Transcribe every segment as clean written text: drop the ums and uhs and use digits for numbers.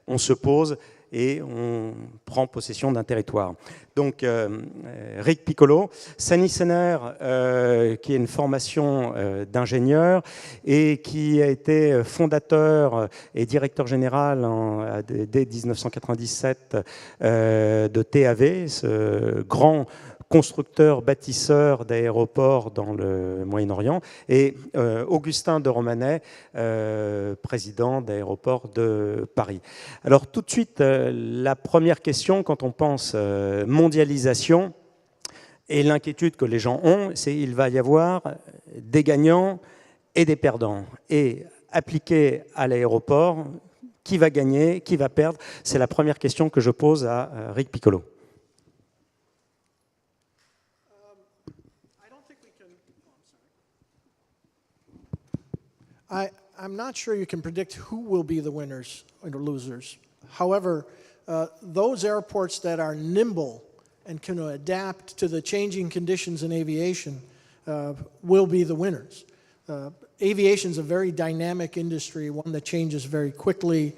on se pose et on prend possession d'un territoire. Donc, Rick Piccolo, Sani Sener, qui a une formation d'ingénieur et qui a été fondateur et directeur général dès 1997 de TAV, ce grand constructeur, bâtisseur d'aéroports dans le Moyen-Orient, et Augustin de Romanet, président d'Aéroports de Paris. Alors tout de suite, la première question, quand on pense mondialisation, et l'inquiétude que les gens ont, c'est qu'il va y avoir des gagnants et des perdants. Et appliqué à l'aéroport, qui va gagner, qui va perdre? C'est la première question que je pose à Rick Piccolo. I'm not sure you can predict who will be the winners or losers. However, those airports that are nimble and can adapt to the changing conditions in aviation will be the winners. Aviation is a very dynamic industry, one that changes very quickly.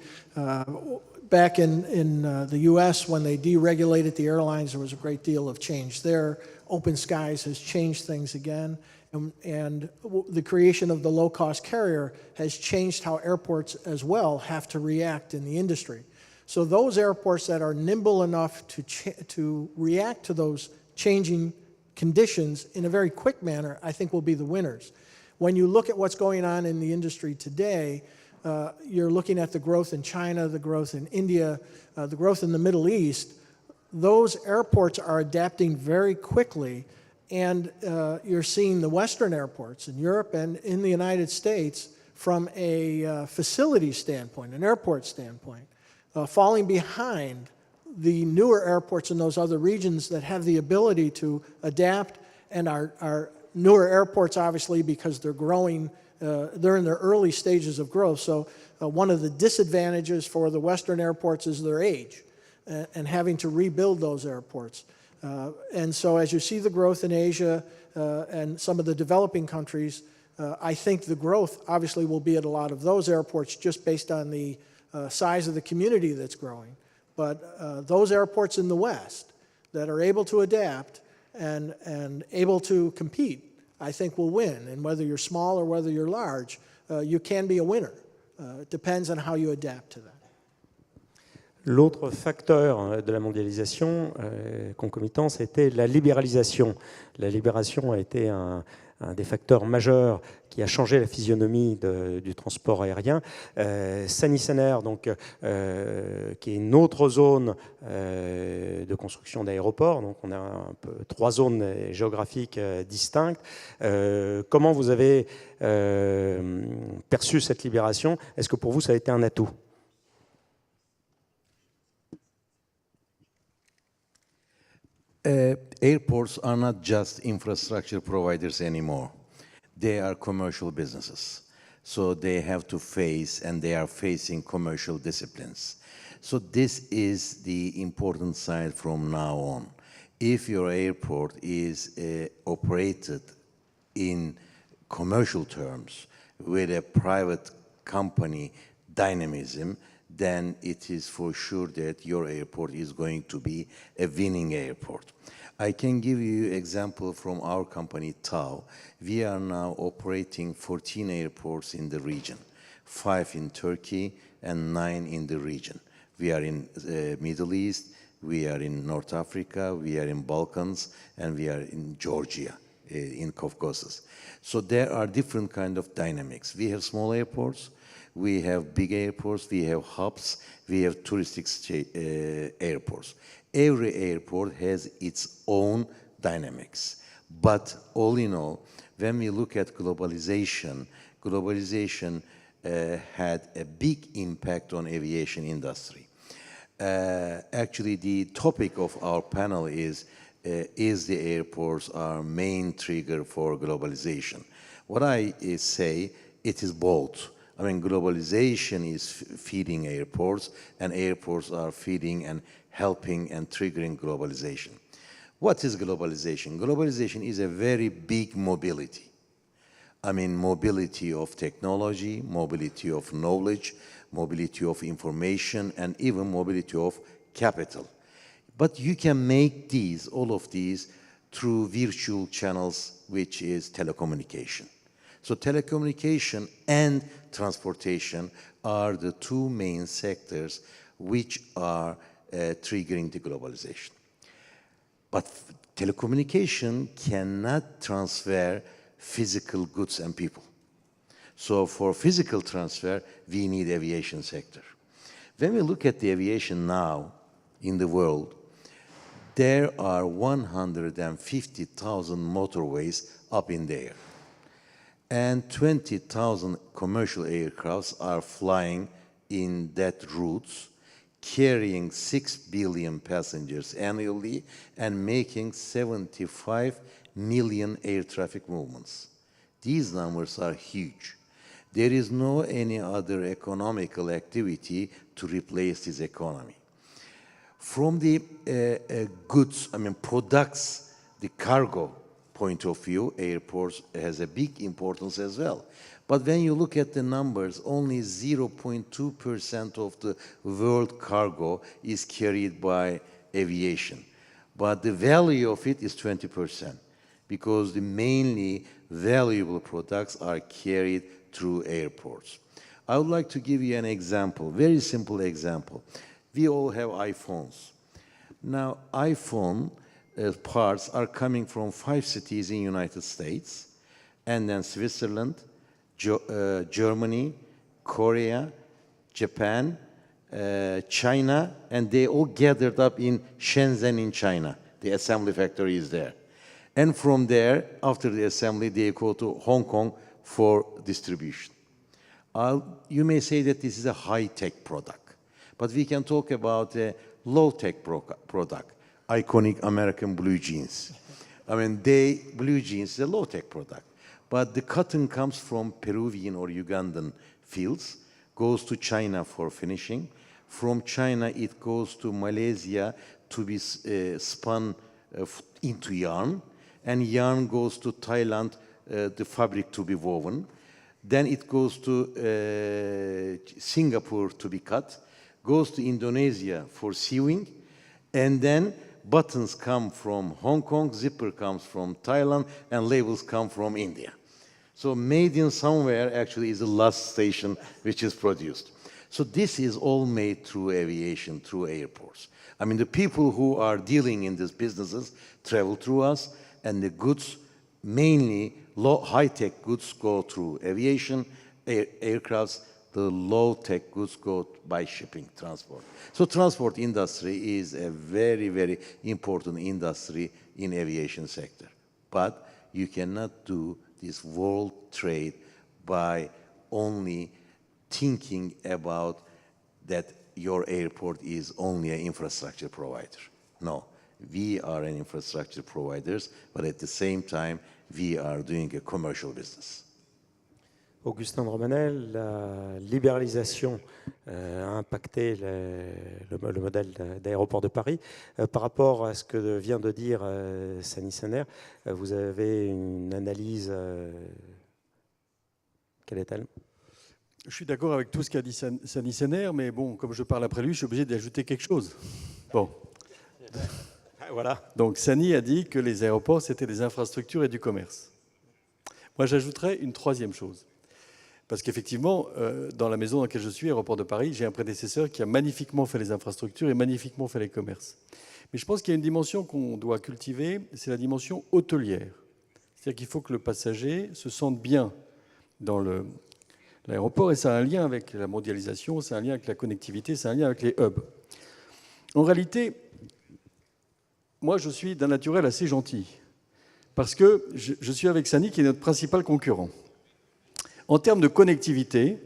Back in the US, when they deregulated the airlines, there was a great deal of change there. Open Skies has changed things again. And the creation of the low-cost carrier has changed how airports as well have to react in the industry. So those airports that are nimble enough to react to those changing conditions in a very quick manner, I think will be the winners. When you look at what's going on in the industry today, you're looking at the growth in China, the growth in India, the growth in the Middle East. Those airports are adapting very quickly. And you're seeing the Western airports in Europe and in the United States from a facility standpoint, an airport standpoint, falling behind the newer airports in those other regions that have the ability to adapt, and our newer airports, obviously, because they're growing, they're in their early stages of growth. So one of the disadvantages for the Western airports is their age and having to rebuild those airports. And so as you see the growth in Asia and some of the developing countries, I think the growth obviously will be at a lot of those airports just based on the size of the community that's growing. But those airports in the West that are able to adapt and able to compete, I think will win. And whether you're small or whether you're large, you can be a winner. It depends on how you adapt to that. L'autre facteur de la mondialisation concomitant, c'était la libéralisation. La libération a été un des facteurs majeurs qui a changé la physionomie du transport aérien. Sani Sener, donc, qui est une autre zone de construction d'aéroports, donc on a un peu 3 zones géographiques distinctes. Comment vous avez perçu cette libération? Est-ce que pour vous ça a été un atout? Airports are not just infrastructure providers anymore. They are commercial businesses. So they have to face, and they are facing, commercial disciplines. So this is the important side from now on. If your airport is operated in commercial terms with a private company dynamism, then it is for sure that your airport is going to be a winning airport. I can give you an example from our company, TAO. We are now operating 14 airports in the region, 5 in Turkey and 9 in the region. We are in Middle East, we are in North Africa, we are in Balkans, and we are in Georgia, in Caucasus. So there are different kind of dynamics. We have small airports, we have big airports, we have hubs, we have touristic airports. Every airport has its own dynamics. But all in all, when we look at globalization, globalization had a big impact on aviation industry. Actually, the topic of our panel is the airports our main trigger for globalization? What I say, it is both. I mean, globalization is feeding airports, and airports are feeding and helping and triggering globalization. What is globalization? Globalization is a very big mobility. I mean, mobility of technology, mobility of knowledge, mobility of information, and even mobility of capital. But you can make all of these, through virtual channels, which is telecommunication. So telecommunication and transportation are the two main sectors which are triggering the globalization. But telecommunication cannot transfer physical goods and people. So for physical transfer, we need aviation sector. When we look at the aviation now in the world, there are 150,000 motorways up in the air. And 20,000 commercial aircrafts are flying in that routes, carrying 6 billion passengers annually and making 75 million air traffic movements. These numbers are huge. There is no any other economical activity to replace this economy. From the goods, products, the cargo point of view, airports has a big importance as well. But when you look at the numbers, only 0.2% of the world cargo is carried by aviation. But the value of it is 20%, because the mainly valuable products are carried through airports. I would like to give you an example, very simple example. We all have iPhones. Now, iPhone parts are coming from 5 cities in the United States, and then Switzerland, Germany, Korea, Japan, China, and they all gathered up in Shenzhen in China. The assembly factory is there. And from there, after the assembly, they go to Hong Kong for distribution. You may say that this is a high-tech product, but we can talk about a low-tech product, iconic American blue jeans. Blue jeans is a low-tech product, but the cotton comes from Peruvian or Ugandan fields, goes to China for finishing. From China, it goes to Malaysia to be spun into yarn, and yarn goes to Thailand, the fabric to be woven. Then it goes to Singapore to be cut, goes to Indonesia for sewing, and then buttons come from Hong Kong, zipper comes from Thailand, and labels come from India. So made in somewhere actually is the last station which is produced. So this is all made through aviation, through airports. The people who are dealing in these businesses travel through us, and the goods, mainly high-tech goods, go through aviation, aircrafts. The low-tech goods go by shipping, transport. So transport industry is a very, very important industry in aviation sector. But you cannot do this world trade by only thinking about that your airport is only an infrastructure provider. No, we are an infrastructure providers, but at the same time, we are doing a commercial business. Augustin de Romanet, la libéralisation a impacté le modèle d'aéroport de Paris. Par rapport à ce que vient de dire Sani Sener, vous avez une analyse, quelle est-elle? Je suis d'accord avec tout ce qu'a dit Sani Sener, mais bon, comme je parle après lui, je suis obligé d'ajouter quelque chose. Bon. Voilà. Donc Sani a dit que les aéroports, c'était des infrastructures et du commerce. Moi, j'ajouterais une troisième chose. Parce qu'effectivement, dans la maison dans laquelle je suis, Aéroport de Paris, j'ai un prédécesseur qui a magnifiquement fait les infrastructures et magnifiquement fait les commerces. Mais je pense qu'il y a une dimension qu'on doit cultiver, c'est la dimension hôtelière. C'est-à-dire qu'il faut que le passager se sente bien dans l'aéroport, et ça a un lien avec la mondialisation, c'est un lien avec la connectivité, c'est un lien avec les hubs. En réalité, moi, je suis d'un naturel assez gentil, parce que je suis avec Sani, qui est notre principal concurrent. En termes de connectivité,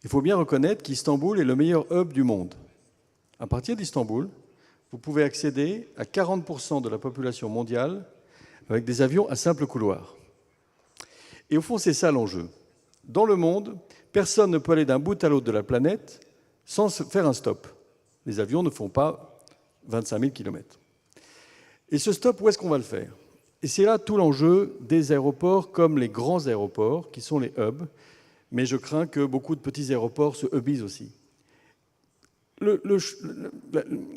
il faut bien reconnaître qu'Istanbul est le meilleur hub du monde. À partir d'Istanbul, vous pouvez accéder à 40% de la population mondiale avec des avions à simple couloir. Et au fond, c'est ça l'enjeu. Dans le monde, personne ne peut aller d'un bout à l'autre de la planète sans faire un stop. Les avions ne font pas 25 000 km. Et ce stop, où est-ce qu'on va le faire ? Et c'est là tout l'enjeu des aéroports comme les grands aéroports, qui sont les hubs. mais je crains que beaucoup de petits aéroports se hubisent aussi.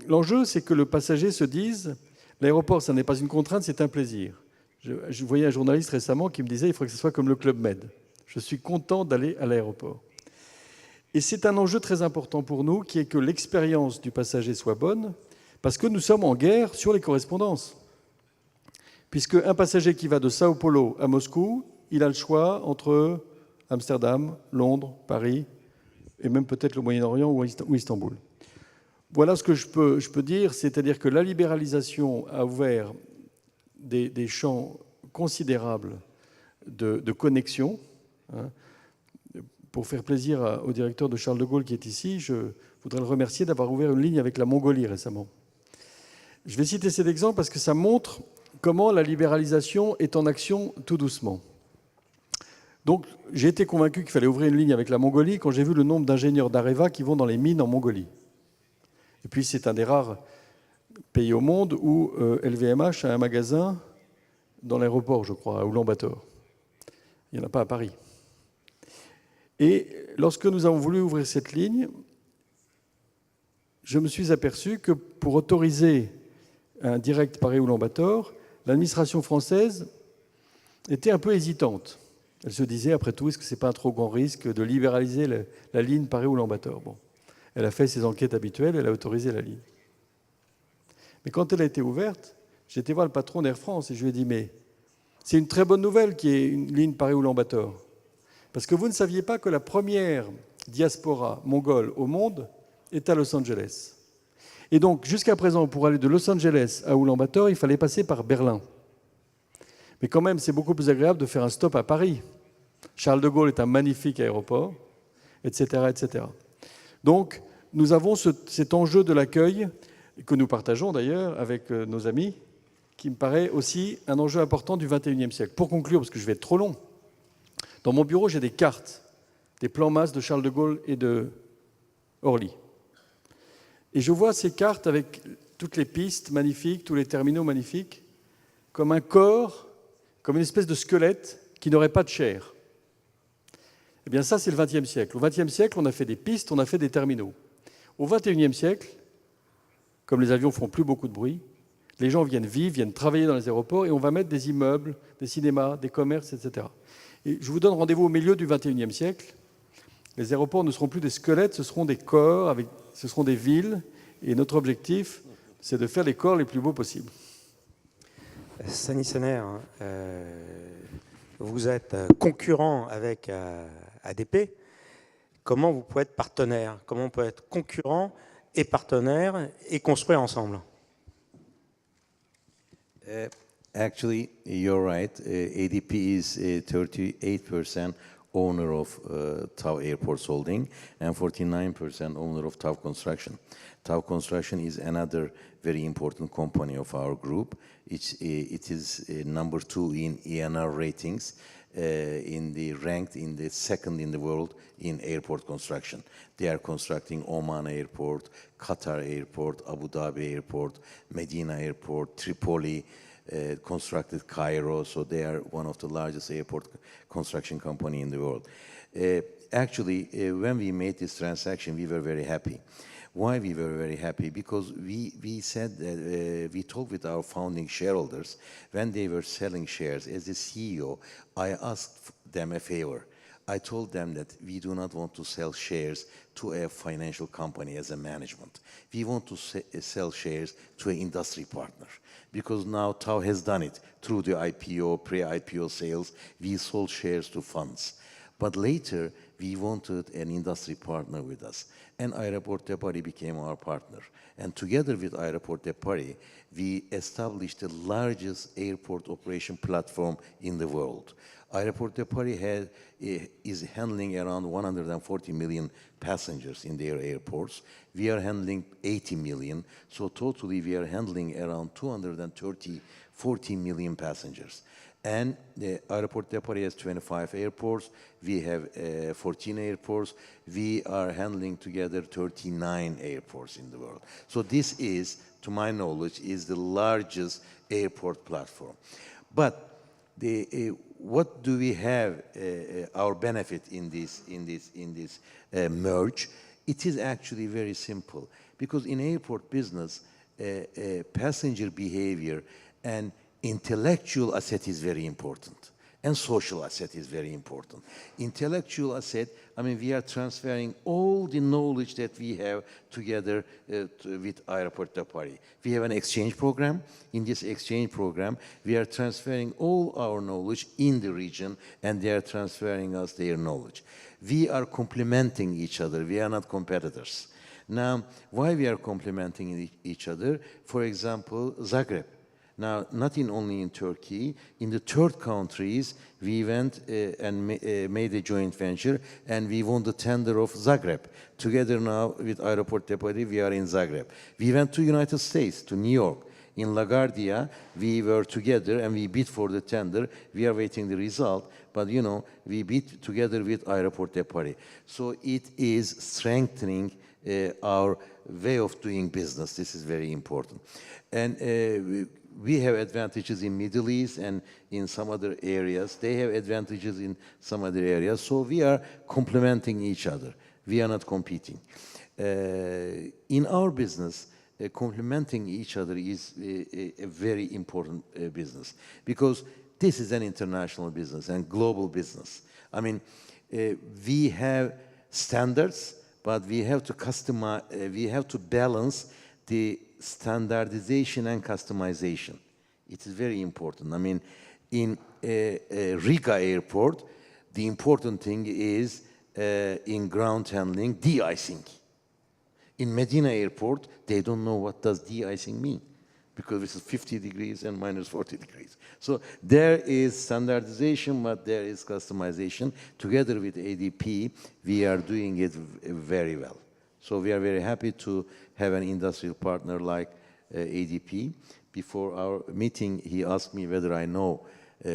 L'enjeu, c'est que le passager se dise « l'aéroport, ça n'est pas une contrainte, c'est un plaisir ». Je voyais un journaliste récemment qui me disait « il faudrait que ce soit comme le Club Med ». Je suis content d'aller à l'aéroport. Et c'est un enjeu très important pour nous, qui est que l'expérience du passager soit bonne, parce que nous sommes en guerre sur les correspondances. Puisque un passager qui va de Sao Paulo à Moscou, il a le choix entre Amsterdam, Londres, Paris, et même peut-être le Moyen-Orient ou Istanbul. Voilà ce que je peux dire, c'est-à-dire que la libéralisation a ouvert des champs considérables de connexion. Hein. Pour faire plaisir au directeur de Charles de Gaulle qui est ici, je voudrais le remercier d'avoir ouvert une ligne avec la Mongolie récemment. Je vais citer cet exemple parce que ça montre comment la libéralisation est en action tout doucement. Donc, j'ai été convaincu qu'il fallait ouvrir une ligne avec la Mongolie quand j'ai vu le nombre d'ingénieurs d'Areva qui vont dans les mines en Mongolie. Et puis, c'est un des rares pays au monde où LVMH a un magasin dans l'aéroport, je crois, à Oulan-Bator. Il n'y en a pas à Paris. Et lorsque nous avons voulu ouvrir cette ligne, je me suis aperçu que pour autoriser un direct Paris-Oulan-Bator, l'administration française était un peu hésitante. Elle se disait, après tout, est-ce que ce n'est pas un trop grand risque de libéraliser la ligne Paris-Oulan-Bator ? Bon. Elle a fait ses enquêtes habituelles, elle a autorisé la ligne. Mais quand elle a été ouverte, j'ai été voir le patron d'Air France et je lui ai dit, mais c'est une très bonne nouvelle qu'il y ait une ligne Paris-Oulan-Bator. Parce que vous ne saviez pas que la première diaspora mongole au monde est à Los Angeles. Et donc, jusqu'à présent, pour aller de Los Angeles à Oulan-Bator, il fallait passer par Berlin. Mais quand même, c'est beaucoup plus agréable de faire un stop à Paris. Charles de Gaulle est un magnifique aéroport, etc., etc. Donc, nous avons cet enjeu de l'accueil, que nous partageons d'ailleurs avec nos amis, qui me paraît aussi un enjeu important du XXIe siècle. Pour conclure, parce que je vais être trop long, dans mon bureau, j'ai des cartes, des plans masse de Charles de Gaulle et de Orly. Et je vois ces cartes avec toutes les pistes magnifiques, tous les terminaux magnifiques, comme un corps, comme une espèce de squelette qui n'aurait pas de chair. Eh bien ça, c'est le XXe siècle. Au XXe siècle, on a fait des pistes, on a fait des terminaux. Au XXIe siècle, comme les avions font plus beaucoup de bruit, les gens viennent vivre, viennent travailler dans les aéroports et on va mettre des immeubles, des cinémas, des commerces, etc. Et je vous donne rendez-vous au milieu du XXIe siècle. Les aéroports ne seront plus des squelettes, ce seront des corps, ce seront des villes. Et notre objectif, c'est de faire les corps les plus beaux possibles. Sani Sener, vous êtes concurrent avec ADP. Comment vous pouvez être partenaire? Comment on peut être concurrent et partenaire et construire ensemble? Actually, you're right. ADP is 38% owner of TAV Airports Holding and 49% owner of TAV Construction. TAV Construction is another very important company of our group. It is number 2 in ENR ratings, ranked in the second in the world in airport construction. They are constructing Oman Airport, Qatar Airport, Abu Dhabi Airport, Medina Airport, Tripoli, constructed Cairo, so they are one of the largest airport construction company in the world. Actually, when we made this transaction, we were very happy. Why we were very happy? Because we said that we talked with our founding shareholders when they were selling shares. As the CEO, I asked them a favor. I told them that we do not want to sell shares to a financial company as a management. We want to sell shares to an industry partner. Because now TAV has done it through the IPO, pre-IPO sales. We sold shares to funds. But later, we wanted an industry partner with us. And Aéroports de Paris became our partner. And together with Aéroports de Paris, we established the largest airport operation platform in the world. Aéroports de Paris is handling around 140 million passengers in their airports. We are handling 80 million. So totally, we are handling around 40 million passengers. And the Aéroports de Paris has 25 airports. We have 14 airports. We are handling together 39 airports in the world. So this is, to my knowledge, is the largest airport platform. But what do we have our benefit in this merge? It is actually very simple, because in airport business, passenger behavior and intellectual asset is very important, and social asset is very important. Intellectual asset, I mean, we are transferring all the knowledge that we have together with Aéroports de Paris. We have an exchange program. In this exchange program, we are transferring all our knowledge in the region, and they are transferring us their knowledge. We are complementing each other. We are not competitors. Now, why we are complementing each other? For example, Zagreb. Now, not only in Turkey, in the third countries, we went and made a joint venture, and we won the tender of Zagreb. Together now with Aéroports de Paris, we are in Zagreb. We went to United States, to New York. In LaGuardia, we were together and we bid for the tender. We are waiting the result, but you know, we bid together with Aéroports de Paris. So it is strengthening our way of doing business. This is very important. And we have advantages in Middle East and in some other areas. They have advantages in some other areas. So we are complementing each other. We are not competing. In our business, complementing each other is a very important business, because this is an international business and global business. I mean, we have standards, but we have to customize, we have to balance the standardization and customization. It is very important. I mean, in Riga Airport, the important thing is in ground handling, de-icing. In Medina Airport, they don't know what does de-icing mean, because this is 50 degrees and minus 40 degrees. So there is standardization, but there is customization. Together with ADP, we are doing it very well. So we are very happy to have an industrial partner like ADP. Before our meeting, he asked me whether I know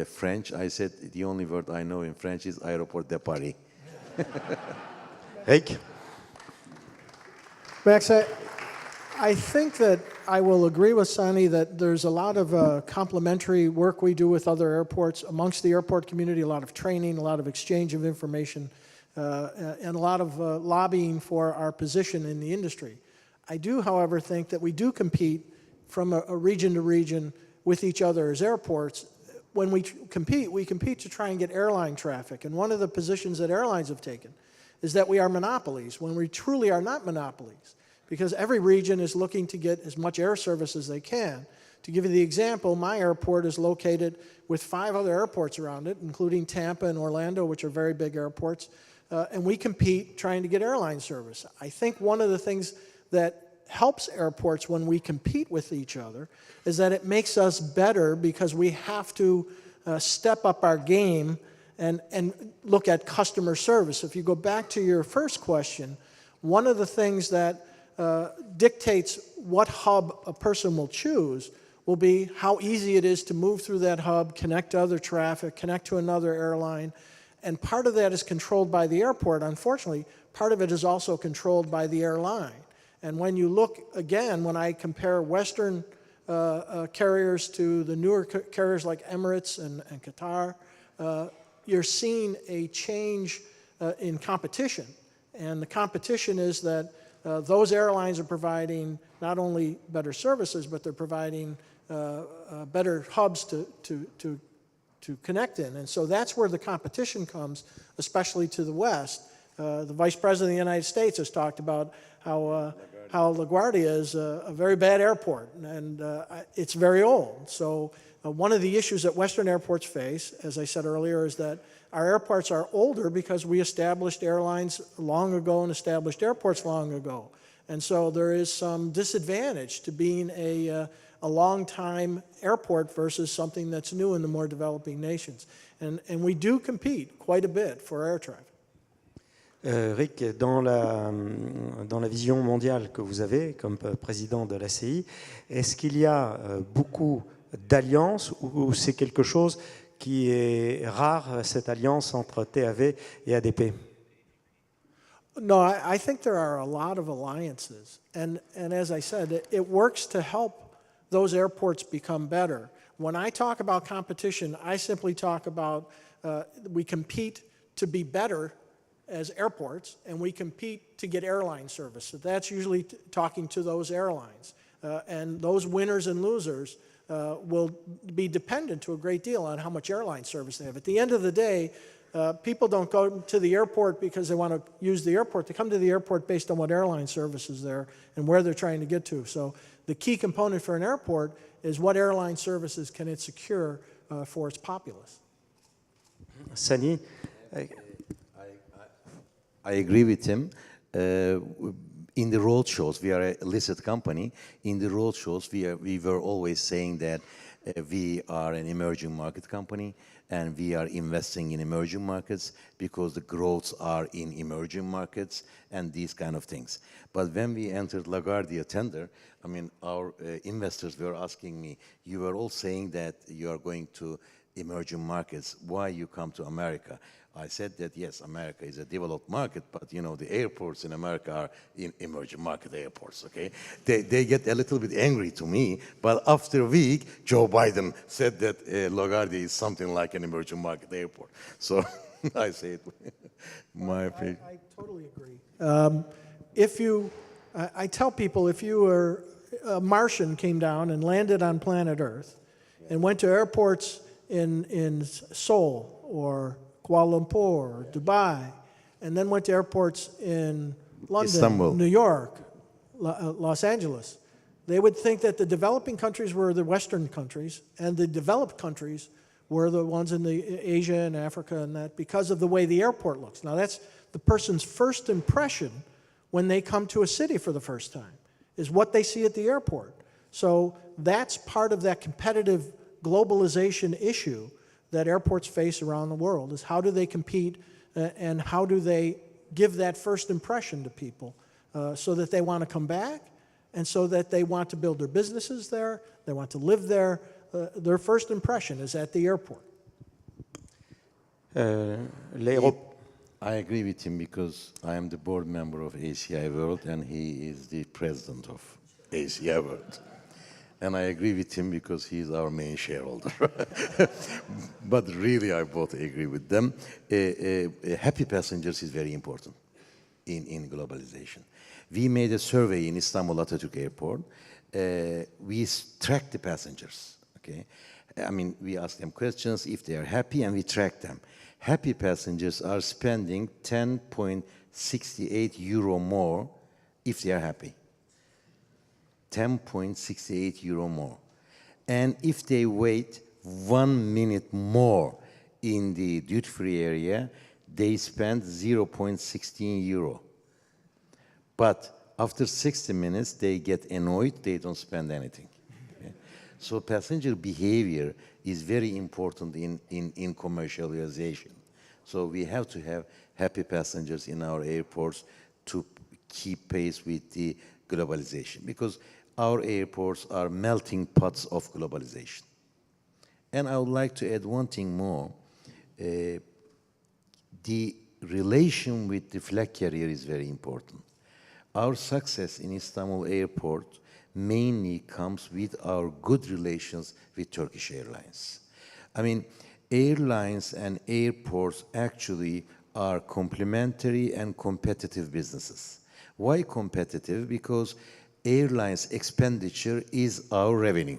French. I said the only word I know in French is Aéroports de Paris. Rick? Max, I think that I will agree with Sani that there's a lot of complementary work we do with other airports, amongst the airport community, a lot of training, a lot of exchange of information, and a lot of lobbying for our position in the industry. I do, however, think that we do compete from a region to region with each other as airports. When we compete to try and get airline traffic. And one of the positions that airlines have taken is that we are monopolies, when we truly are not monopolies, because every region is looking to get as much air service as they can. To give you the example, my airport is located with 5 other airports around it, including Tampa and Orlando, which are very big airports, and we compete trying to get airline service. I think one of the things that helps airports when we compete with each other is that it makes us better, because we have to step up our game and look at customer service. If you go back to your first question, one of the things that dictates what hub a person will choose will be how easy it is to move through that hub, connect to other traffic, connect to another airline. And part of that is controlled by the airport. Unfortunately, part of it is also controlled by the airline. And when you look, again, when I compare Western carriers to the newer carriers like Emirates and Qatar, you're seeing a change in competition. And the competition is that those airlines are providing not only better services, but they're providing better hubs to connect in. And so that's where the competition comes, especially to the West. The Vice President of the United States has talked about how LaGuardia is a very bad airport, and it's very old. So one of the issues that Western airports face, as I said earlier, is that our airports are older because we established airlines long ago and established airports long ago. And so there is some disadvantage to being a long-time airport versus something that's new in the more developing nations. And we do compete quite a bit for air traffic. Rick, dans la vision mondiale que vous avez comme président de l'ACI, est-ce qu'il y a beaucoup d'alliances ou c'est quelque chose qui est rare, cette alliance entre TAV et ADP? No, I think there are a lot of alliances. And as I said, it works to help those airports become better. when I talk about competition, I simply talk about we compete to be better as airports, and we compete to get airline service. So that's usually talking to those airlines. And those winners and losers will be dependent to a great deal on how much airline service they have. At the end of the day, people don't go to the airport because they want to use the airport. They come to the airport based on what airline service is there and where they're trying to get to. So the key component for an airport is what airline services can it secure for its populace. Sani, I agree with him. In the road shows, we are a listed company. In the road shows, we were always saying that we are an emerging market company and we are investing in emerging markets because the growths are in emerging markets and these kind of things. But when we entered LaGuardia tender, I mean, our investors were asking me, you were all saying that you are going to emerging markets, why you come to America? I said that, yes, America is a developed market, but, you know, the airports in America are emerging market airports, okay? They get a little bit angry to me, but after a week, Joe Biden said that LaGuardia is something like an emerging market airport. So I say it, my opinion. I totally agree. I tell people, if you were a Martian came down and landed on planet Earth and went to airports in Seoul or Kuala Lumpur, or Dubai, and then went to airports in London, Istanbul, New York, Los Angeles, they would think that the developing countries were the Western countries, and the developed countries were the ones in the Asia and Africa and that, because of the way the airport looks. Now, that's the person's first impression when they come to a city for the first time, is what they see at the airport. So that's part of that competitive globalization issue that airports face around the world, is how do they compete and how do they give that first impression to people so that they want to come back and so that they want to build their businesses there, they want to live there. Their first impression is at the airport. I agree with him because I am the board member of ACI World and he is the president of ACI World. And I agree with him because he is our main shareholder. But really, I both agree with them. Happy passengers is very important in globalization. We made a survey in Istanbul Atatürk Airport. We track the passengers, okay? I mean, we ask them questions if they are happy, and we track them. Happy passengers are spending 10.68 euro more if they are happy. 10.68 euro more. And if they wait 1 minute more in the duty-free area, they spend 0.16 euro. But after 60 minutes, they get annoyed, they don't spend anything. Okay? So passenger behavior is very important in commercialization. So we have to have happy passengers in our airports to keep pace with the globalization, because our airports are melting pots of globalization. And I would like to add one thing more. The relation with the flag carrier is very important. Our success in Istanbul Airport mainly comes with our good relations with Turkish Airlines. I mean, airlines and airports actually are complementary and competitive businesses. Why competitive? Because airlines' expenditure is our revenue.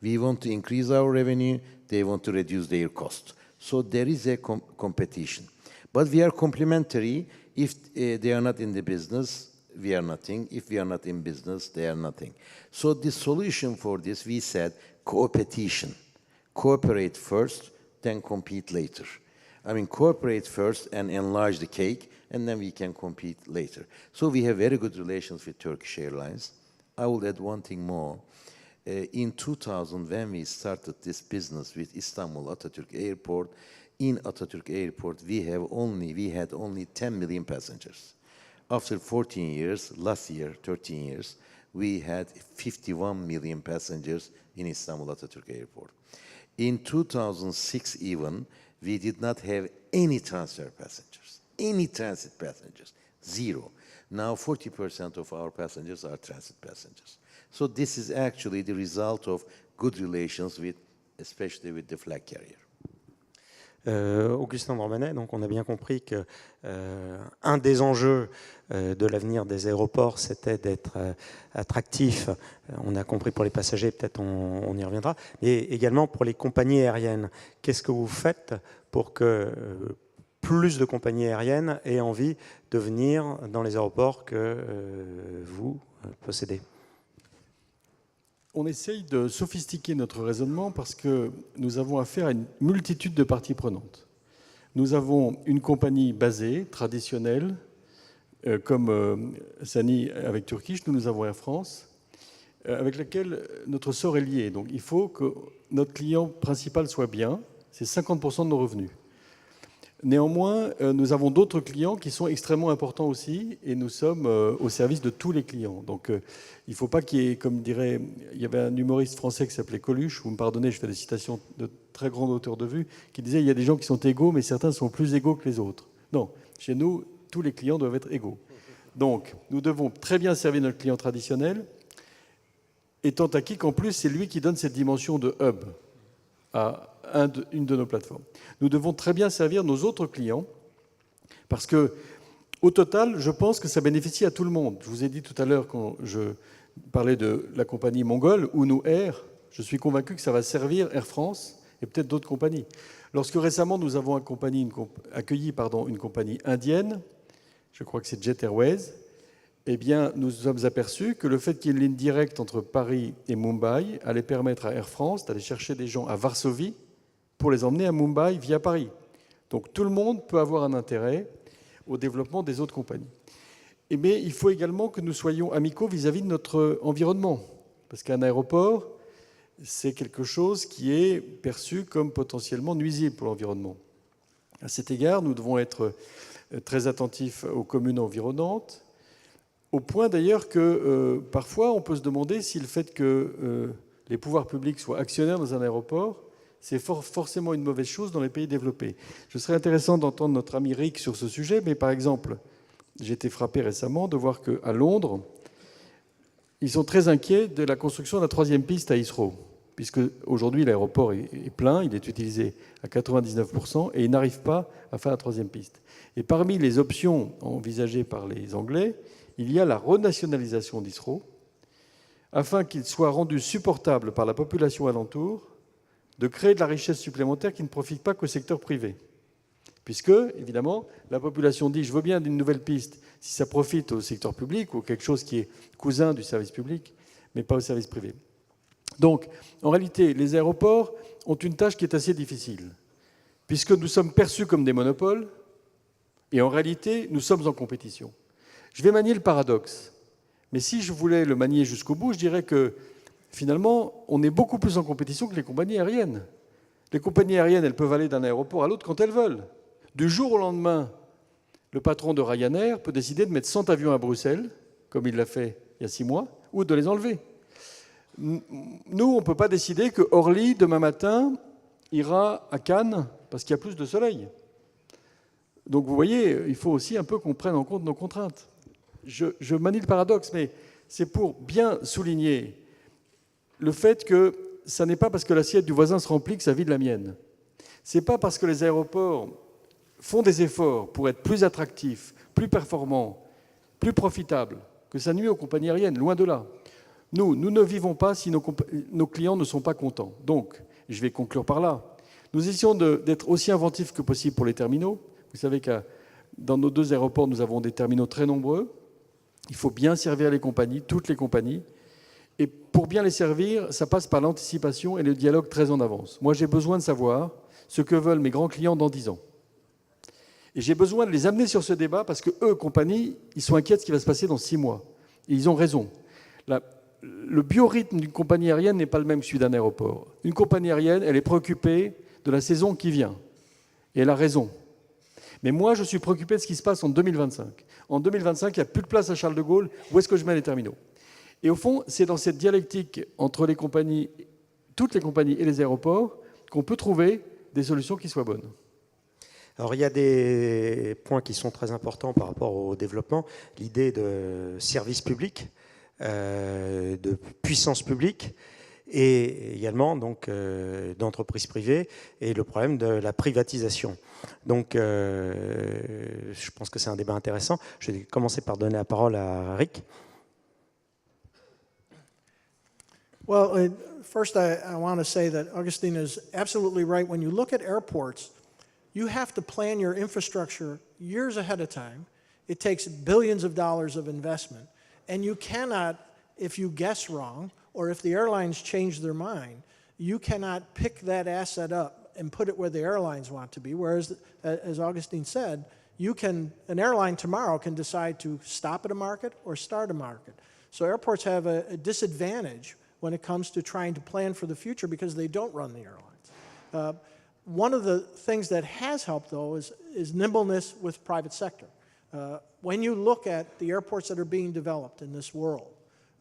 We want to increase our revenue, they want to reduce their cost. So there is a competition. But we are complementary. If they are not in the business, we are nothing. If we are not in business, they are nothing. So the solution for this, we said, co-opetition. Cooperate first, then compete later. I mean, cooperate first and enlarge the cake, and then we can compete later. So we have very good relations with Turkish Airlines. I will add one thing more. In 2000, when we started this business with Istanbul Atatürk Airport, in Atatürk Airport, we had only 10 million passengers. After 14 years, last year, 13 years, we had 51 million passengers in Istanbul Atatürk Airport. In 2006 even, we did not have any transfer passengers, any transit passengers, zero. Now 40% of our passengers are transit passengers. So this is actually the result of good relations with especially with the flag carrier. Augustin de Romanet, donc on a bien compris que un des enjeux de l'avenir des aéroports, c'était d'être attractif. On a compris pour les passagers, peut-être on y reviendra, mais également pour les compagnies aériennes. Qu'est-ce que vous faites pour que plus de compagnies aériennes aient envie de venir dans les aéroports que vous possédez? On essaye de sophistiquer notre raisonnement parce que nous avons affaire à une multitude de parties prenantes. Nous avons une compagnie basée, traditionnelle, comme Sani avec Turkish, nous avons Air France, avec laquelle notre sort est lié. Donc il faut que notre client principal soit bien, c'est 50% de nos revenus. Néanmoins, nous avons d'autres clients qui sont extrêmement importants aussi, et nous sommes au service de tous les clients. Donc, il ne faut pas qu'il y ait, comme dirait, il y avait un humoriste français qui s'appelait Coluche, vous me pardonnez, je fais des citations de très grande hauteur de vue, qui disait il y a des gens qui sont égaux, mais certains sont plus égaux que les autres. Non, chez nous, tous les clients doivent être égaux. Donc, nous devons très bien servir notre client traditionnel, étant acquis qu'en plus, c'est lui qui donne cette dimension de hub à une de nos plateformes. Nous devons très bien servir nos autres clients parce que, au total, je pense que ça bénéficie à tout le monde. Je vous ai dit tout à l'heure, quand je parlais de la compagnie mongole, Unu Air, je suis convaincu que ça va servir Air France et peut-être d'autres compagnies. Lorsque récemment, nous avons accueilli une compagnie indienne, je crois que c'est Jet Airways, eh bien, nous nous sommes aperçus que le fait qu'il y ait une ligne directe entre Paris et Mumbai allait permettre à Air France d'aller chercher des gens à Varsovie pour les emmener à Mumbai via Paris. Donc tout le monde peut avoir un intérêt au développement des autres compagnies. Mais il faut également que nous soyons amicaux vis-à-vis de notre environnement, parce qu'un aéroport, c'est quelque chose qui est perçu comme potentiellement nuisible pour l'environnement. À cet égard, nous devons être très attentifs aux communes environnantes, au point d'ailleurs que parfois on peut se demander si le fait que les pouvoirs publics soient actionnaires dans un aéroport, c'est forcément une mauvaise chose dans les pays développés. Je serais intéressant d'entendre notre ami Rick sur ce sujet, mais par exemple, j'ai été frappé récemment de voir qu'à Londres, ils sont très inquiets de la construction de la 3e piste à Heathrow, puisque aujourd'hui l'aéroport est plein, il est utilisé à 99% et ils n'arrivent pas à faire la 3e piste. Et parmi les options envisagées par les Anglais, il y a la renationalisation d'Heathrow, afin qu'il soit rendu supportable par la population alentour, de créer de la richesse supplémentaire qui ne profite pas qu'au secteur privé. Puisque, évidemment, la population dit « je veux bien d'une nouvelle piste si ça profite au secteur public ou quelque chose qui est cousin du service public, mais pas au service privé ». Donc, en réalité, les aéroports ont une tâche qui est assez difficile, puisque nous sommes perçus comme des monopoles, et en réalité, nous sommes en compétition. Je vais manier le paradoxe, mais si je voulais le manier jusqu'au bout, je dirais que finalement, on est beaucoup plus en compétition que les compagnies aériennes. Les compagnies aériennes, elles peuvent aller d'un aéroport à l'autre quand elles veulent. Du jour au lendemain, le patron de Ryanair peut décider de mettre 100 avions à Bruxelles, comme il l'a fait il y a 6 mois, ou de les enlever. Nous, on ne peut pas décider que Orly, demain matin, ira à Cannes parce qu'il y a plus de soleil. Donc vous voyez, il faut aussi un peu qu'on prenne en compte nos contraintes. Je manie le paradoxe, mais c'est pour bien souligner le fait que ça n'est pas parce que l'assiette du voisin se remplit que ça vide la mienne. Ce n'est pas parce que les aéroports font des efforts pour être plus attractifs, plus performants, plus profitables, que ça nuit aux compagnies aériennes, loin de là. Nous ne vivons pas si nos clients ne sont pas contents. Donc, je vais conclure par là. Nous essayons d'être aussi inventifs que possible pour les terminaux. Vous savez que dans nos 2 aéroports, nous avons des terminaux très nombreux. Il faut bien servir les compagnies, toutes les compagnies. Et pour bien les servir, ça passe par l'anticipation et le dialogue très en avance. Moi, j'ai besoin de savoir ce que veulent mes grands clients dans 10 ans. Et j'ai besoin de les amener sur ce débat parce que eux, compagnies, ils sont inquiets de ce qui va se passer dans 6 mois. Et ils ont raison. Le biorhythme d'une compagnie aérienne n'est pas le même que celui d'un aéroport. Une compagnie aérienne, elle est préoccupée de la saison qui vient. Et elle a raison. Mais moi, je suis préoccupé de ce qui se passe en 2025. En 2025, il n'y a plus de place à Charles de Gaulle. Où est-ce que je mets les terminaux ? Et au fond, c'est dans cette dialectique entre les compagnies, toutes les compagnies et les aéroports qu'on peut trouver des solutions qui soient bonnes. Alors il y a des points qui sont très importants par rapport au développement. L'idée de service public, de puissance publique. et également donc d'entreprises privées et le problème de la privatisation. Donc je pense que c'est un débat intéressant. Je vais commencer par donner la parole à Rick. Well, first I want to say that Augustine is absolutely right. When you look at airports, you have to plan your infrastructure years ahead of time. It takes billions of dollars of investment. And you cannot, if you guess wrong, or if the airlines change their mind, you cannot pick that asset up and put it where the airlines want to be. Whereas, as Augustine said, an airline tomorrow can decide to stop at a market or start a market. So airports have a disadvantage when it comes to trying to plan for the future because they don't run the airlines. One of the things that has helped, though, is nimbleness with private sector. When you look at the airports that are being developed in this world,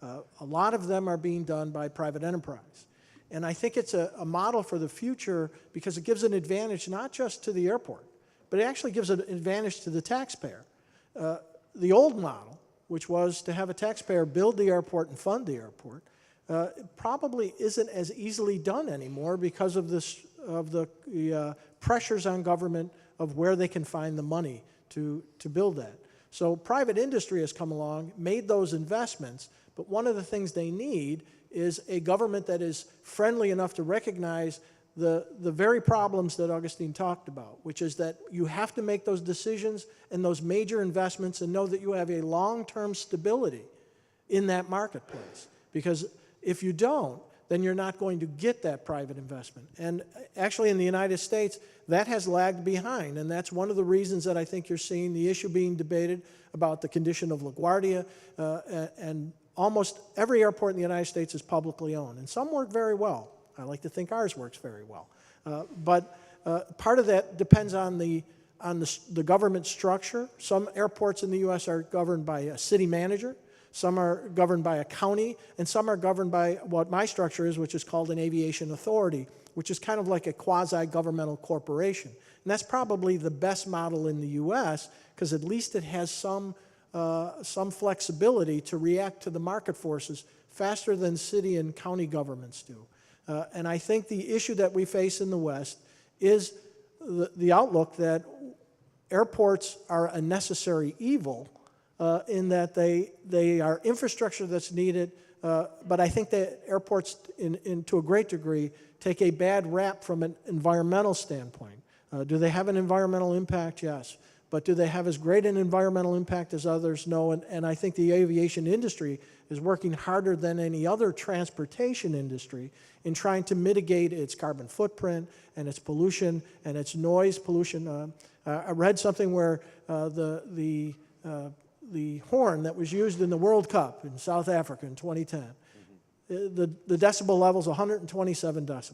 a lot of them are being done by private enterprise. And I think it's a model for the future because it gives an advantage not just to the airport, but it actually gives an advantage to the taxpayer. The old model, which was to have a taxpayer build the airport and fund the airport, probably isn't as easily done anymore because of the pressures on government of where they can find the money to build that. So private industry has come along, made those investments, but one of the things they need is a government that is friendly enough to recognize the very problems that Augustine talked about, which is that you have to make those decisions and those major investments and know that you have a long-term stability in that marketplace. Because if you don't, then you're not going to get that private investment. And actually in the United States, that has lagged behind, and that's one of the reasons that I think you're seeing the issue being debated about the condition of LaGuardia, and almost every airport in the United States is publicly owned, and some work very well. I like to think ours works very well. But part of that depends on the government structure. Some airports in the U.S. are governed by a city manager, some are governed by a county, and some are governed by what my structure is, which is called an aviation authority, which is kind of like a quasi-governmental corporation. And that's probably the best model in the U.S. because at least it has some flexibility to react to the market forces faster than city and county governments do. And I think the issue that we face in the West is the outlook that airports are a necessary evil in that they are infrastructure that's needed, but I think that airports, to a great degree, take a bad rap from an environmental standpoint. Do they have an environmental impact? Yes. But do they have as great an environmental impact as others? No. And I think the aviation industry is working harder than any other transportation industry in trying to mitigate its carbon footprint and its pollution and its noise pollution. I read something where the horn that was used in the World Cup in South Africa in 2010, the decibel level is 127 decibels.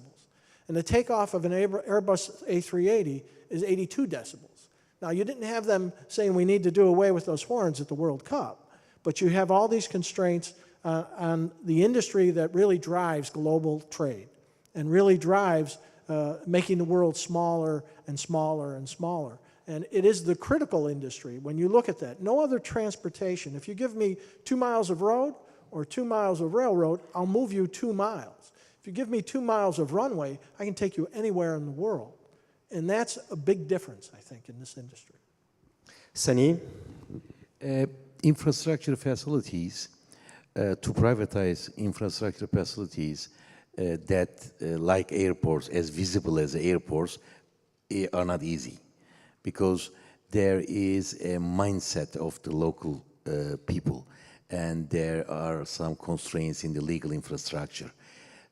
And the takeoff of an Airbus A380 is 82 decibels. Now, you didn't have them saying we need to do away with those horns at the World Cup, but you have all these constraints on the industry that really drives global trade and really drives making the world smaller and smaller and smaller. And it is the critical industry when you look at that. No other transportation. If you give me 2 miles of road or 2 miles of railroad, I'll move you 2 miles. If you give me 2 miles of runway, I can take you anywhere in the world. And that's a big difference, I think, in this industry. Sani? Infrastructure facilities, to privatize infrastructure facilities that, like airports, as visible as airports, are not easy. Because there is a mindset of the local people, and there are some constraints in the legal infrastructure.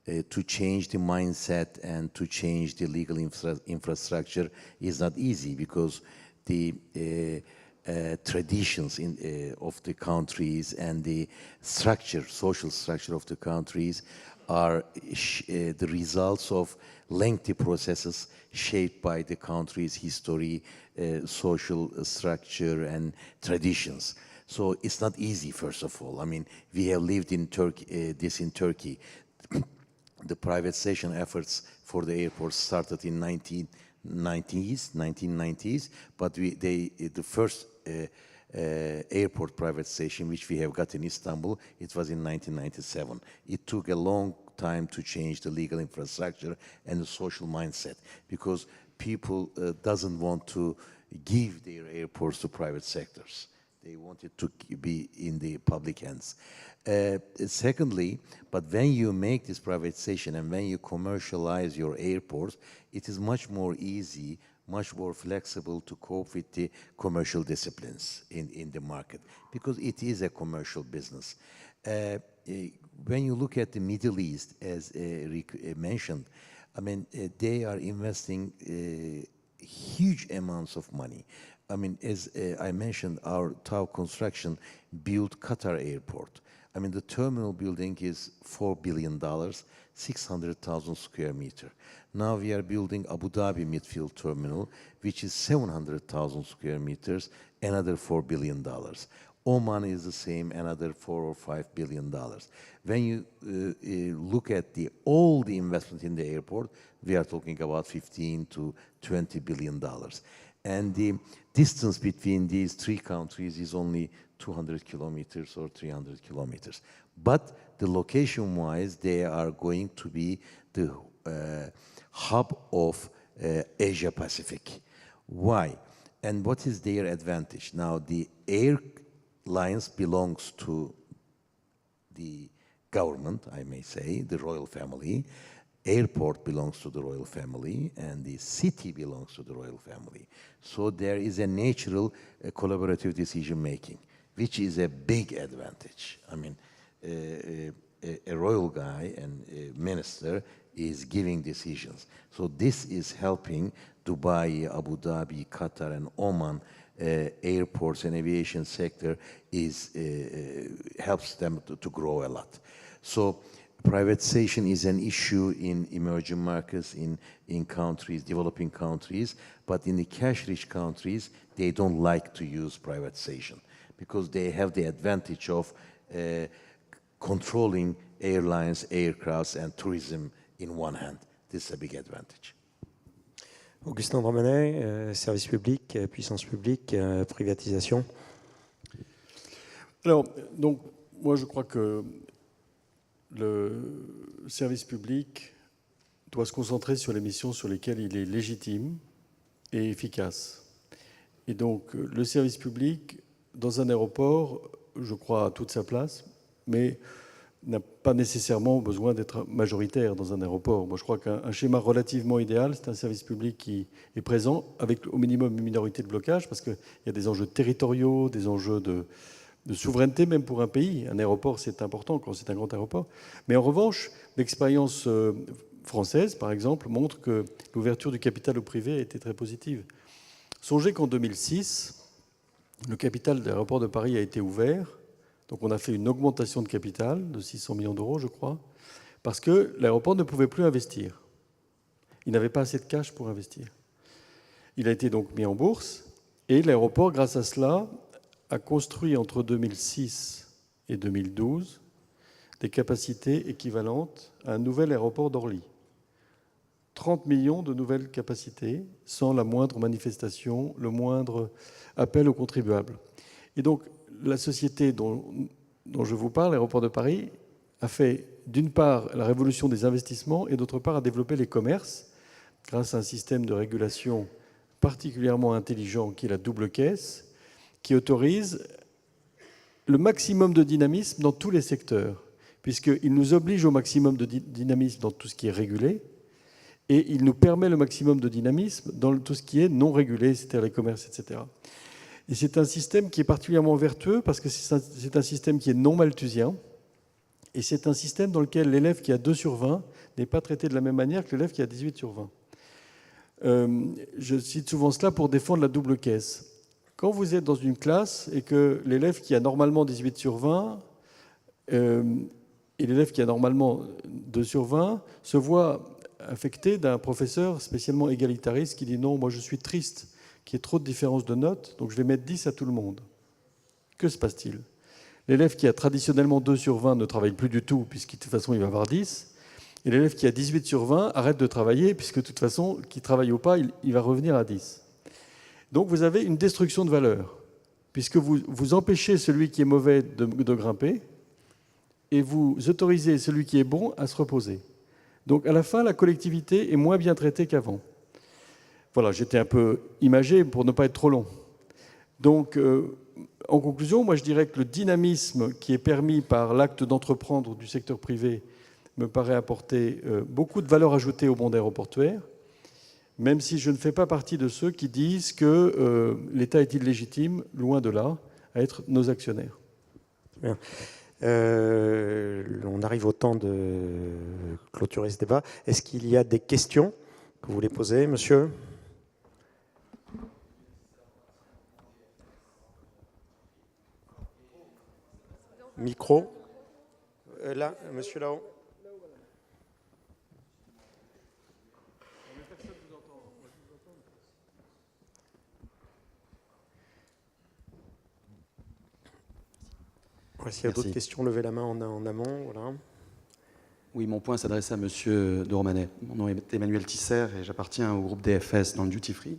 To change the mindset and to change the legal infrastructure is not easy because the traditions of the countries and the structure, social structure of the countries are the results of lengthy processes shaped by the country's history, social structure, and traditions. So it's not easy, first of all. I mean, we have lived in Turkey, in Turkey. The privatization efforts for the airport started in 1990s, but the first airport privatization which we have got in Istanbul, it was in 1997. It took a long time to change the legal infrastructure and the social mindset, because people doesn't want to give their airports to private sectors. They want it to be in the public hands. Secondly, but when you make this privatization and when you commercialize your airports, it is much more easy, much more flexible to cope with the commercial disciplines in the market, because it is a commercial business. When you look at the Middle East, as Rick mentioned, I mean, they are investing huge amounts of money. I mean, as I mentioned, our TAO Construction built Qatar Airport. I mean, the terminal building is $4 billion, 600,000 square meter. Now we are building Abu Dhabi Midfield Terminal, which is 700,000 square meters, another $4 billion. Oman is the same, another $4 or $5 billion. When you look at all the investment in the airport, we are talking about $15 to $20 billion. And the distance between these three countries is only 200 kilometers or 300 kilometers. But the location-wise, they are going to be the hub of Asia Pacific. Why? And what is their advantage? Now, the airlines belongs to the government, I may say, the royal family. Airport belongs to the royal family, and the city belongs to the royal family. So there is a natural collaborative decision-making, which is a big advantage. I mean, a royal guy and a minister is giving decisions. So this is helping Dubai, Abu Dhabi, Qatar, and Oman airports and aviation sector helps them to grow a lot. So privatization is an issue in emerging markets, in countries, developing countries, but in the cash-rich countries, they don't like to use privatization because they have the advantage of controlling airlines, aircrafts, and tourism in one hand. This is a big advantage. Augustin Dromanet, service public, puissance publique, privatisation. Alors, donc, moi je crois que le service public doit se concentrer sur les missions sur lesquelles il est légitime et efficace. Et donc, le service public, dans un aéroport, je crois, a toute sa place, mais n'a pas nécessairement besoin d'être majoritaire dans un aéroport. Moi, je crois qu'un schéma relativement idéal, c'est un service public qui est présent avec au minimum une minorité de blocage, parce qu'il y a des enjeux territoriaux, des enjeux de souveraineté même pour un pays. Un aéroport, c'est important quand c'est un grand aéroport. Mais en revanche, l'expérience française, par exemple, montre que l'ouverture du capital au privé a été très positive. Songez qu'en 2006, le capital de l'aéroport de Paris a été ouvert. Donc on a fait une augmentation de capital de 600 millions d'euros, je crois, parce que l'aéroport ne pouvait plus investir. Il n'avait pas assez de cash pour investir. Il a été donc mis en bourse, et l'aéroport, grâce à cela, a construit entre 2006 et 2012 des capacités équivalentes à un nouvel aéroport d'Orly. 30 millions de nouvelles capacités, sans la moindre manifestation, le moindre appel aux contribuables. Et donc, la société dont je vous parle, l'aéroport de Paris, a fait d'une part la révolution des investissements et d'autre part a développé les commerces grâce à un système de régulation particulièrement intelligent qui est la double caisse, qui autorise le maximum de dynamisme dans tous les secteurs, puisqu'il nous oblige au maximum de dynamisme dans tout ce qui est régulé et il nous permet le maximum de dynamisme dans tout ce qui est non régulé, c'est-à-dire les commerces, etc. Et c'est un système qui est particulièrement vertueux parce que c'est un système qui est non malthusien et c'est un système dans lequel l'élève qui a 2 sur 20 n'est pas traité de la même manière que l'élève qui a 18 sur 20. Je cite souvent cela pour défendre la double caisse. Quand vous êtes dans une classe et que l'élève qui a normalement 18 sur 20 et l'élève qui a normalement 2 sur 20 se voit affecté d'un professeur spécialement égalitariste qui dit non, moi je suis triste qu'il y ait trop de différence de notes, donc je vais mettre 10 à tout le monde. Que se passe-t-il? L'élève qui a traditionnellement 2 sur 20 ne travaille plus du tout, puisque de toute façon il va avoir 10, et l'élève qui a 18 sur 20 arrête de travailler, puisque de toute façon, qu'il travaille ou pas, il va revenir à 10. Donc vous avez une destruction de valeur, puisque vous empêchez celui qui est mauvais de grimper, et vous autorisez celui qui est bon à se reposer. Donc à la fin, la collectivité est moins bien traitée qu'avant. Voilà, j'étais un peu imagé pour ne pas être trop long. Donc, en conclusion, moi je dirais que le dynamisme qui est permis par l'acte d'entreprendre du secteur privé me paraît apporter beaucoup de valeur ajoutée au monde aéroportuaire, même si je ne fais pas partie de ceux qui disent que l'État est illégitime, loin de là, à être nos actionnaires. Bien. On arrive au temps de clôturer ce débat. Est-ce qu'il y a des questions que vous voulez poser, monsieur ? Micro. Là, monsieur là-haut. S'il y a d'autres questions, levez la main en amont. Voilà. Oui, mon point s'adresse à Monsieur de Romanet. Mon nom est Emmanuel Tisser et j'appartiens au groupe DFS dans le Duty Free.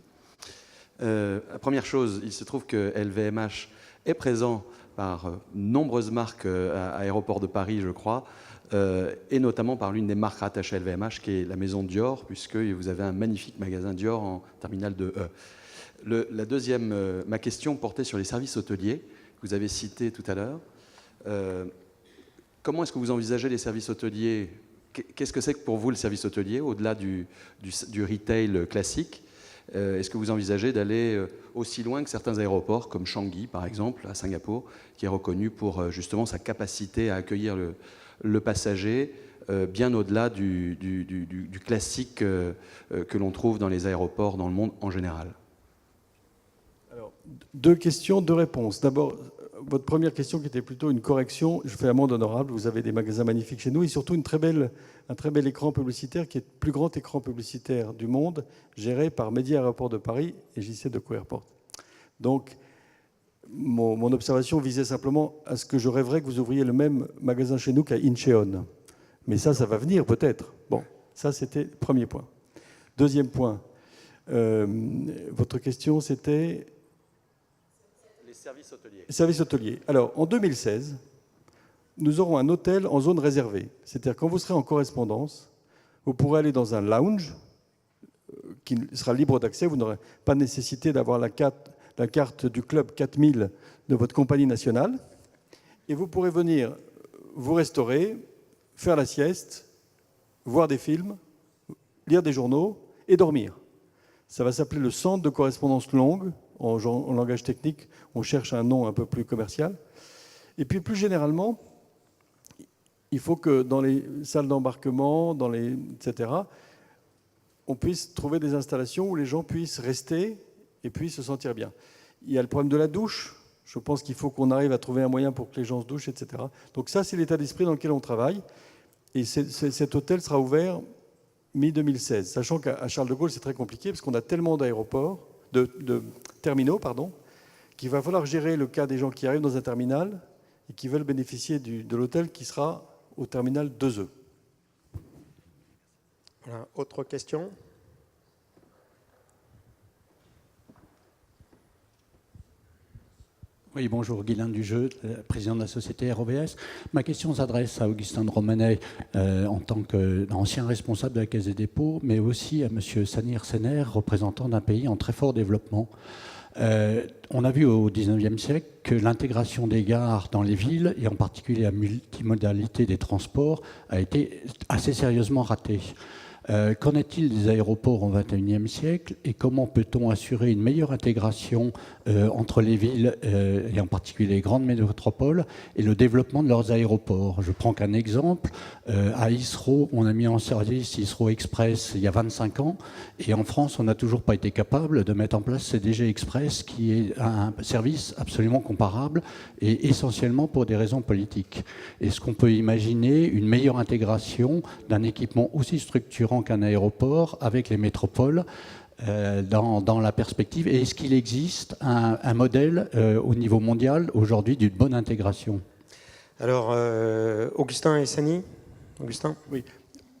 La première chose, il se trouve que LVMH est présent par nombreuses marques à Aéroport de Paris, je crois, et notamment par l'une des marques rattachées à LVMH, qui est la maison Dior, puisque vous avez un magnifique magasin Dior en terminal de E. La deuxième, ma question portait sur les services hôteliers, que vous avez cités tout à l'heure. Comment est-ce que vous envisagez les services hôteliers ? Qu'est-ce que c'est que pour vous le service hôtelier, au-delà du retail classique ? Est-ce que vous envisagez d'aller aussi loin que certains aéroports, comme Changi par exemple, à Singapour, qui est reconnu pour justement sa capacité à accueillir le passager, bien au-delà du classique que l'on trouve dans les aéroports dans le monde en général ? Alors, 2 questions, 2 réponses. D'abord, votre première question qui était plutôt une correction, je fais amende honorable, vous avez des magasins magnifiques chez nous et surtout un très bel écran publicitaire qui est le plus grand écran publicitaire du monde, géré par Media Aéroport de Paris et JC Deco Airport. Donc, mon observation visait simplement à ce que je rêverais que vous ouvriez le même magasin chez nous qu'à Incheon. Mais ça va venir peut-être. Bon, ça c'était le premier point. Deuxième point, votre question c'était... Services hôteliers. Alors, en 2016, nous aurons un hôtel en zone réservée. C'est-à-dire, quand vous serez en correspondance, vous pourrez aller dans un lounge qui sera libre d'accès. Vous n'aurez pas nécessité d'avoir la carte du club 4000 de votre compagnie nationale. Et vous pourrez venir vous restaurer, faire la sieste, voir des films, lire des journaux et dormir. Ça va s'appeler le centre de correspondance longue. En langage technique, on cherche un nom un peu plus commercial. Et puis plus généralement, il faut que dans les salles d'embarquement, etc., on puisse trouver des installations où les gens puissent rester et puissent se sentir bien. Il y a le problème de la douche. Je pense qu'il faut qu'on arrive à trouver un moyen pour que les gens se douchent, etc. Donc ça, c'est l'état d'esprit dans lequel on travaille. Et cet hôtel sera ouvert mi-2016, sachant qu'à Charles de Gaulle, c'est très compliqué parce qu'on a tellement d'aéroports, de terminaux, qu'il va falloir gérer le cas des gens qui arrivent dans un terminal et qui veulent bénéficier de l'hôtel qui sera au terminal 2E. Voilà. Autre question ? Oui, bonjour, Guylain Dujeu, président de la société ROVS. Ma question s'adresse à Augustin de Romanet en tant qu'ancien responsable de la Caisse des dépôts, mais aussi à M. Sanir Sener, représentant d'un pays en très fort développement. On a vu au XIXe siècle que l'intégration des gares dans les villes, et en particulier la multimodalité des transports, a été assez sérieusement ratée. Qu'en est-il des aéroports au XXIe siècle et comment peut-on assurer une meilleure intégration entre les villes et en particulier les grandes métropoles et le développement de leurs aéroports? Je prends qu'un exemple. À Heathrow, on a mis en service Heathrow Express il y a 25 ans et en France, on n'a toujours pas été capable de mettre en place CDG Express qui est un service absolument comparable et essentiellement pour des raisons politiques. Est-ce qu'on peut imaginer une meilleure intégration d'un équipement aussi structurant qu'un aéroport avec les métropoles dans la perspective? Et est-ce qu'il existe un modèle au niveau mondial aujourd'hui d'une bonne intégration? Alors, Augustin et Sani. Augustin ? Oui.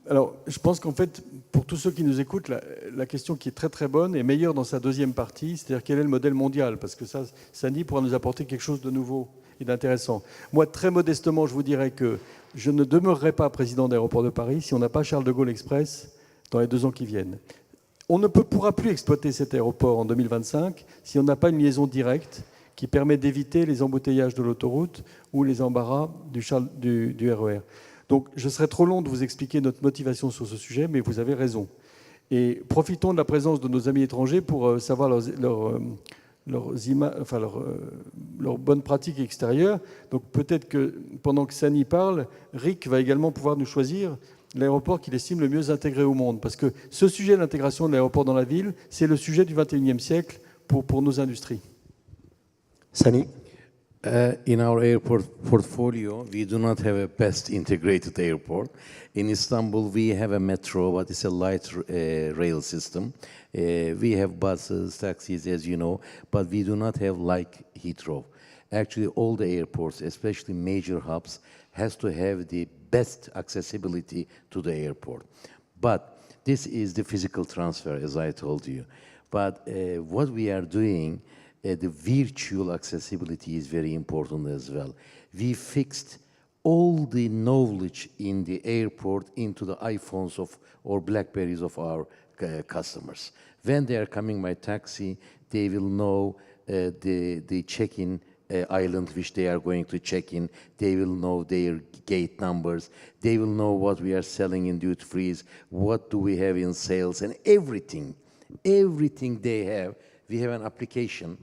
Alors, je pense qu'en fait, pour tous ceux qui nous écoutent, la question qui est très très bonne est meilleure dans sa deuxième partie, c'est-à-dire quel est le modèle mondial, parce que ça, Sani pourra nous apporter quelque chose de nouveau. et d'intéressant. Moi, très modestement, je vous dirais que je ne demeurerai pas président d'Aéroports de Paris si on n'a pas Charles de Gaulle Express dans les 2 ans qui viennent. On ne pourra plus exploiter cet aéroport en 2025 si on n'a pas une liaison directe qui permet d'éviter les embouteillages de l'autoroute ou les embarras du RER. Donc, je serais trop long de vous expliquer notre motivation sur ce sujet, mais vous avez raison. Et profitons de la présence de nos amis étrangers pour savoir leurs bonnes pratiques extérieures. Donc, peut-être que pendant que Sani parle, Rick va également pouvoir nous choisir l'aéroport qu'il estime le mieux intégré au monde. Parce que ce sujet de l'intégration de l'aéroport dans la ville, c'est le sujet du XXIe siècle pour nos industries. Sani? In our airport portfolio, we do not have a best integrated airport. In Istanbul, we have a metro, but it's a light rail system. We have buses, taxis, as you know, but we do not have like Heathrow. Actually, all the airports, especially major hubs, has to have the best accessibility to the airport. But this is the physical transfer, as I told you. But what we are doing, the virtual accessibility is very important as well. We fixed all the knowledge in the airport into the iPhones or Blackberries of our customers. When they are coming by taxi, they will know the check-in island which they are going to check in. They will know their gate numbers. They will know what we are selling in duty frees, what do we have in sales, and everything they have. We have an application.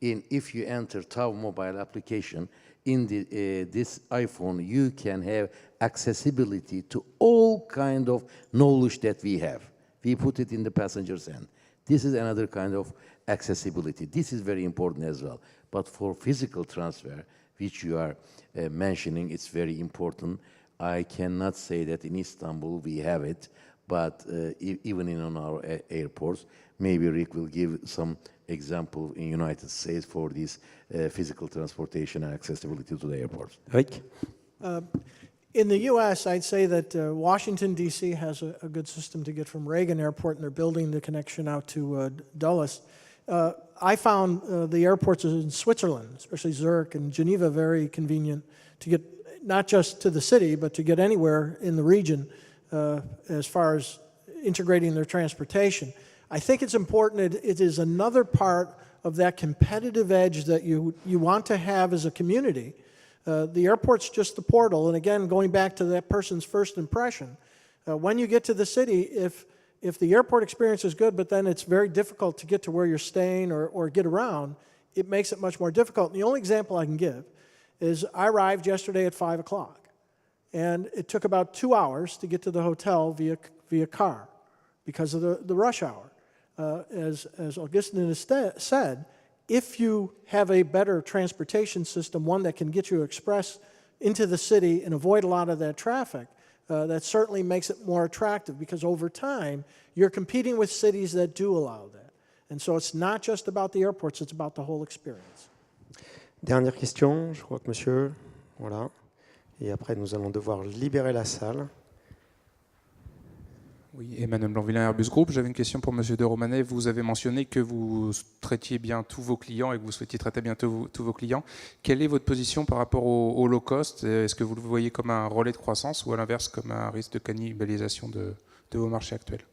If you enter TAV mobile application in this iPhone, you can have accessibility to all kind of knowledge that we have. We put it in the passenger's hand. This is another kind of accessibility. This is very important as well. But for physical transfer, which you are mentioning, it's very important. I cannot say that in Istanbul we have it, but even in our airports, maybe Rick will give some example in United States for this physical transportation and accessibility to the airports. Rick? In the U.S., I'd say that Washington, D.C. has a good system to get from Reagan Airport, and they're building the connection out to Dulles. I found the airports in Switzerland, especially Zurich and Geneva, very convenient to get not just to the city, but to get anywhere in the region as far as integrating their transportation. I think it's important. It is another part of that competitive edge that you want to have as a community. The airport's just the portal, and again, going back to that person's first impression, when you get to the city, if the airport experience is good, but then it's very difficult to get to where you're staying or get around, it makes it much more difficult. And the only example I can give is I arrived yesterday at 5 o'clock, and it took about 2 hours to get to the hotel via car because of the rush hour. As Augustin has said, if you have a better transportation system, one that can get you express into the city and avoid a lot of that traffic, that certainly makes it more attractive because over time, you're competing with cities that do allow that. And so it's not just about the airports, it's about the whole experience. Dernière question, je crois que monsieur, voilà. Et après, nous allons devoir libérer la salle. Oui, Emmanuel Blanc-Villain, Airbus Group. J'avais une question pour monsieur de Romanet. Vous avez mentionné que vous traitiez bien tous vos clients et que vous souhaitiez traiter bien tous vos clients. Quelle est votre position par rapport au low cost? Est-ce que vous le voyez comme un relais de croissance ou à l'inverse comme un risque de cannibalisation de vos marchés actuels?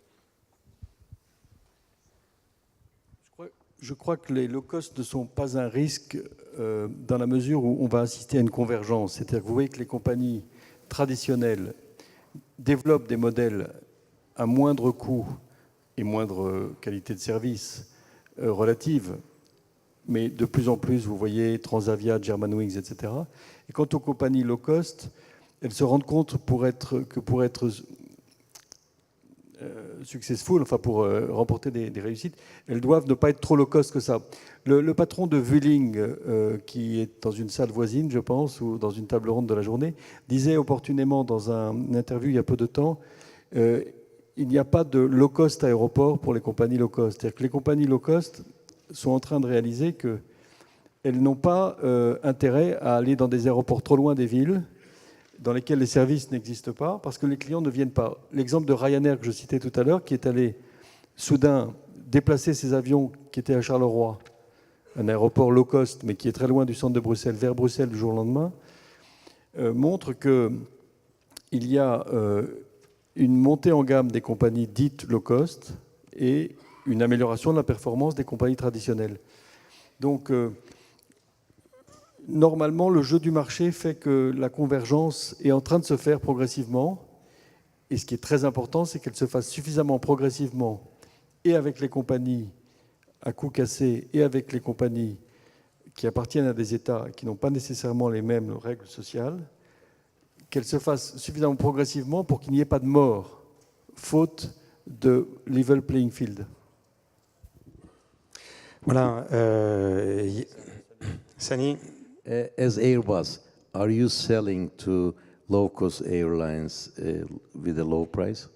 Je crois que les low cost ne sont pas un risque dans la mesure où on va assister à une convergence. C'est-à-dire que vous voyez que les compagnies traditionnelles développent des modèles à moindre coût et moindre qualité de service relative, mais de plus en plus, vous voyez Transavia, Germanwings, etc. Et quant aux compagnies low cost, elles se rendent compte que pour être successful, enfin pour remporter des réussites, elles doivent ne pas être trop low cost que ça. Le patron de Vueling, qui est dans une salle voisine, je pense, ou dans une table ronde de la journée, disait opportunément dans une interview il y a peu de temps, il n'y a pas de low cost aéroport pour les compagnies low cost. C'est-à-dire que les compagnies low cost sont en train de réaliser qu'elles n'ont pas intérêt à aller dans des aéroports trop loin des villes, dans lesquels les services n'existent pas, parce que les clients ne viennent pas. L'exemple de Ryanair que je citais tout à l'heure, qui est allé soudain déplacer ses avions qui étaient à Charleroi un aéroport low cost, mais qui est très loin du centre de Bruxelles, vers Bruxelles du jour au lendemain, montre qu'il y a une montée en gamme des compagnies dites low cost et une amélioration de la performance des compagnies traditionnelles. Donc, normalement, le jeu du marché fait que la convergence est en train de se faire progressivement. Et ce qui est très important, c'est qu'elle se fasse suffisamment progressivement et avec les compagnies à coût cassé et avec les compagnies qui appartiennent à des États qui n'ont pas nécessairement les mêmes règles sociales, qu'elle se fasse suffisamment progressivement pour qu'il n'y ait pas de mort, faute de level playing field. Voilà. Sani? As Airbus, are you selling to low-cost airlines with a low price?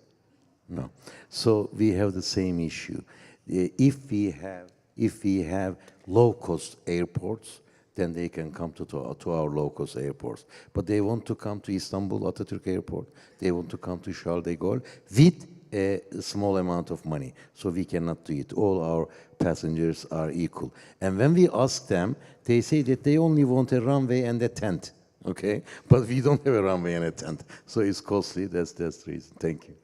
No. So we have the same issue. If we have low-cost airports, then they can come to our low-cost airports. But they want to come to Istanbul Atatürk Airport. They want to come to Charles de Gaulle with a small amount of money. So we cannot do it. All our passengers are equal. And when we ask them, they say that they only want a runway and a tent. Okay? But we don't have a runway and a tent. So it's costly. That's the reason. Thank you.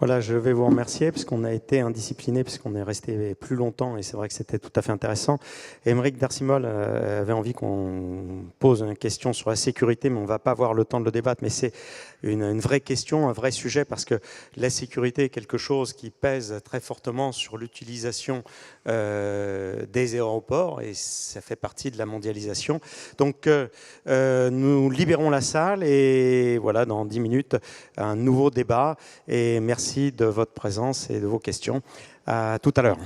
Voilà, je vais vous remercier puisqu'on a été indiscipliné, puisqu'on est resté plus longtemps et c'est vrai que c'était tout à fait intéressant. Aymeric D'Arcimol avait envie qu'on pose une question sur la sécurité, mais on ne va pas avoir le temps de le débattre, mais c'est une vraie question, un vrai sujet, parce que la sécurité est quelque chose qui pèse très fortement sur l'utilisation des aéroports et ça fait partie de la mondialisation. Donc nous libérons la salle et voilà, dans 10 minutes, un nouveau débat et merci de votre présence et de vos questions. À tout à l'heure.